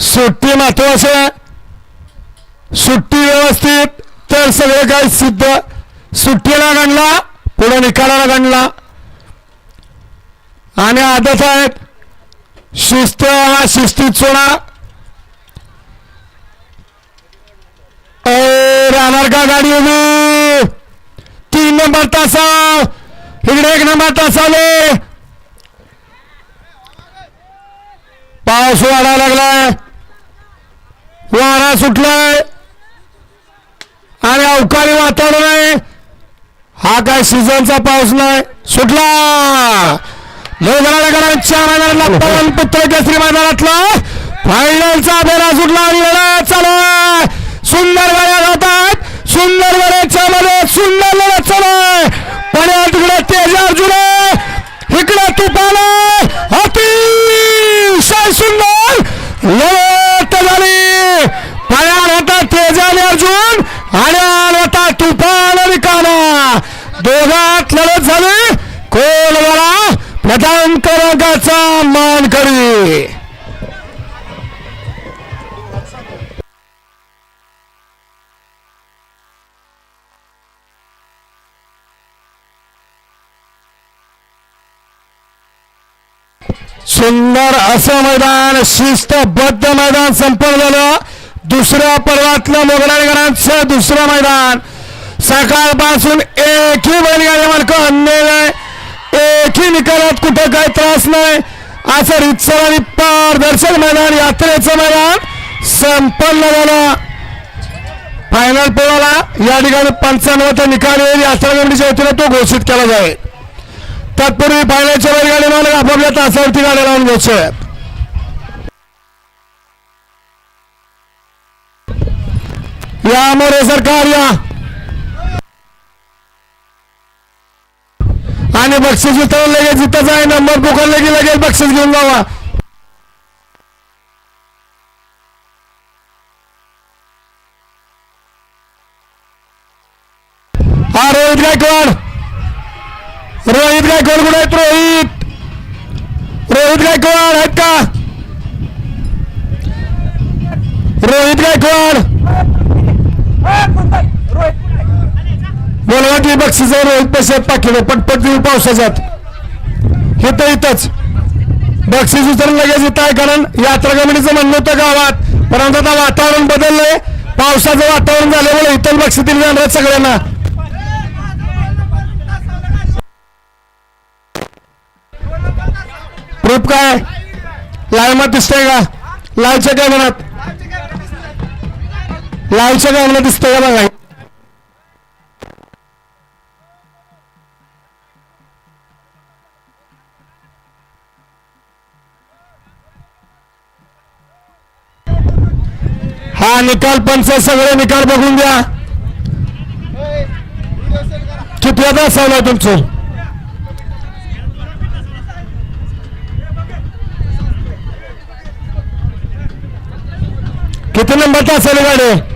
सुट्टी महत्वाची आहे. सुट्टी व्यवस्थित तर सगळं काही सिद्ध. सुट्टीला गणला पुढे निकालाला गणला आणि आदत आहेत. शिस्त हा शिस्तीत सोडा. राहणार का गाडी उभी. 3 नंबर तासा इकडे 1 नंबर तासाले पाऊस वाढायला लागलाय. वारा सुटलाय आणि अवकाळी वातावरण आहे. हा काय सीझनचा पाऊस नाही. सुटला मैदानाच्या मैदानातला पवन पुत्र केसरी मैदानातला फायनलचा बेरा सुटला आणि लढत चालू आहे. सुंदर गाड्या जातात. सुंदर गाड्याच्या मध्ये सुंदर लढत चालू आहे. पण तिकडे तेज अर्जुन इकडे तुफान अतिशय सुंदर लढत झाली. पायार होता तेज आणि अर्जुन आणि होता तुफान आणि काना. दोघात लढत झाली. कोण मला प्रथम क्रमांकाचा मान करी. सुंदर असं मैदान शिस्तबद्ध मैदान संपन्न झालं. दुसऱ्या पर्वातलं मोगलाईकरांचं दुसरं मैदान. सकाळपासून एकही बैलगाडी मालक अन्याय एकही निकालात कुठं काही त्रास नाही असं रितसर आणि पारदर्शक मैदान यात्रेचं मैदान संपन्न झालं. फायनल पोळाला या ठिकाणी 95 निकाल येईल. यात्रा कमिटीच्या वतीने तो घोषित केला जाईल. तत्पूर्वी फायनलच्या बैलगाडी मालक आपापल्या तासावरती गाड्या लावून घ्यायचे. या मोरे सरकार या आणि बक्षीस वितरण लगेच इथंच आहे. नंबर पुकारले की लगेच बक्षीस घेऊन जावा. हा रोहित गायकवाड. रोहित गायकवाड कुठे आहेत. रोहित गायकवाड आहेत का. रोहित गायकवाड बोलवा की बक्षीस रोहित पैसे पाकिट पटपट देऊ पावसाच्यात. हे तर इथंच बक्षीस उचलून लगेच इथं आहे. कारण यात्रा कमिटीचं म्हणणं होतं गावात परंतु आता वातावरण बदललंय. पावसाचं वातावरण झाल्यामुळे इथं बक्षीस दिली जाणार सगळ्यांना. प्रूफ काय लाईव्ह मध्ये दिसतंय का. लाईव्हच्या काय म्हणत लाईव्हच्या काय म्हणत दिसतंय का बघा. हा निकाल पंच सगळे निकाल बघून द्या. किती तास आहे तुमचं. किती नंबर तास आहे गाडी.